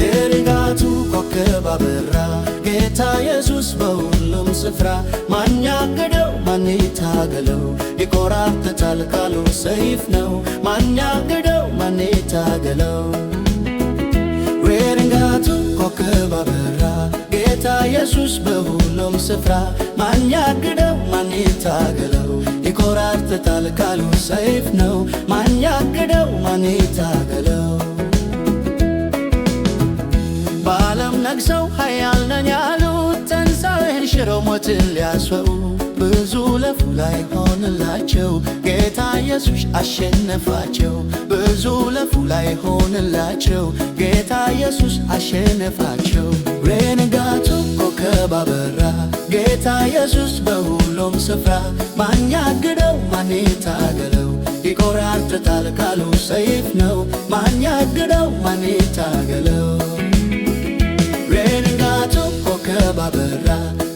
የንጋቱ ኮከብ አበራ ጌታ ኢየሱስ በሁሉም ስፍራ። ማን ያገደው ማን ይታገለው? ይቆራርጥታል ቃሉ ሰይፍ ነው። ማን ያገደው ማን ይታገለው? የንጋቱ ኮከብ አበራ ጌታ ኢየሱስ በሁሉም ስፍራ። ማን ያገደው ማን ይታገለው? ይቆራርጥታል ቃሉ ሰይፍ ነው። ማን ያገደው ማን ይታገለው? በዓለም ነግሰው ኃያል ነን ያሉት ትንሣኤን ሽረው ሞትን ሊያስወሩ ብዙ ለፉ ላይሆንላቸው ጌታ ኢየሱስ አሸነፋቸው። ብዙ ለፉ ላይሆንላቸው ጌታ ኢየሱስ አሸነፋቸው። የንጋቱ ኮከብ አበራ ጌታ ኢየሱስ በሁሉም ስፍራ። ማን ያግደው ማን ይታገለው? ይቆራርጥታል ቃሉ ሰይፍ ነው። ማን ያግደው ማን ይታገለው? የንጋቱ ኮከብ አበራ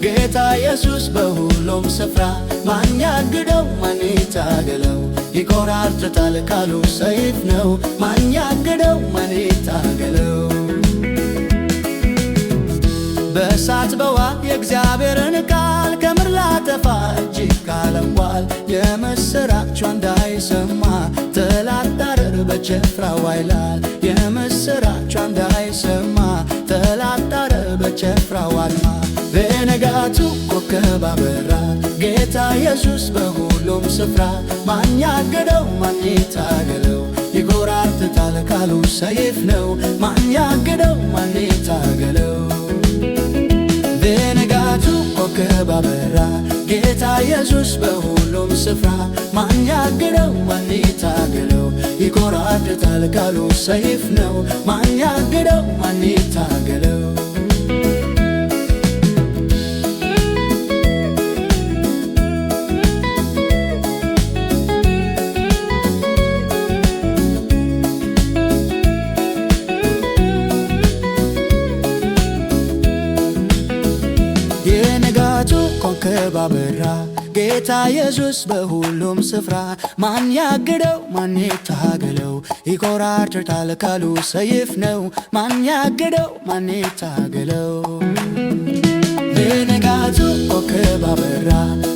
ጌታ ኢየሱስ በሁሉም ስፍራ። ማን ያግደው ማን ይታገለው? ይቆራርጥታል ቃሉ ሰይፍ ነው። ማን ያግደው ማን ይታገለው? በእሳት በውኃ የእግዚአብሔርን ቃል ከምድር ላጠፋ እጅግ ካለምቋል። የምስራቹ እንዳይሰማ ጠላት ዳርር በጭፍራው አይላል። የምስራቹ እንዳይሰማ ጠላት ዳርር በጭፍራው አልማ። የንጋቱ ኮከብ አበራ ጌታ ኢየሱስ በሁሉም ስፍራ። ማን ያገደው ማን ይታገለው? ይቆራርጥታል ቃሉ ሰይፍ ነው። ማን ያገደው ማን ይታገለው? የንጋቱ ኮከብ አበራ ጌታ ኢየሱስ በሁሉም ስፍራ። ማን ያገደው ማን ይታገለው? ይቆራርጥታል ቃሉ ሰይፍ ነው። ማን ያገደው ማን ይታገለው? የንጋቱ ኮከብ አበራ ጌታ ኢየሱስ በሁሉም ስፍራ። ማን ያግደው ማን ይታገለው? ይቆራርጥታል ቃሉ ሰይፍ ነው። ማን ያግደው ማን ይታገለው? የንጋቱ ኮከብ አበራ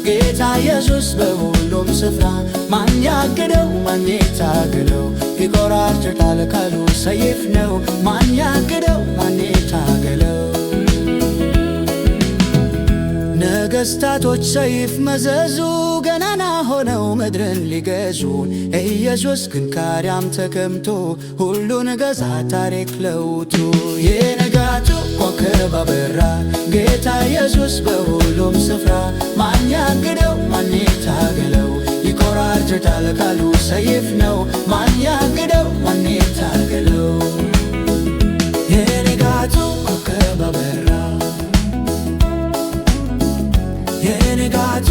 ጌታ ኢየሱስ በሁሉም ስፍራ። ማን ያግደው ማን ይታገለው? ይቆራርጥታል ቃሉ ሰይፍ ነው። ማን ያግደው ማን ይታገለው? ነገሥታቶች ሰይፍ መዘዙ ገናና ሆነው ምድርን ሊገዙ። ኢየሱስ ግን ከአርያም ተቀምጦ ሁሉን ገዛ ታሪክ ለውጡ። የንጋቱ ኮከብ አበራ ጌታ ኢየሱስ በሁሉም ስፍራ። ማን ያግደው ማን ይታገለው? ይቆራርጥታል ቃሉ ሰይፍ ነው። ማን ያግደው ማን ይታገለው? የንጋቱ ኮከብ አበራ የንጋቱ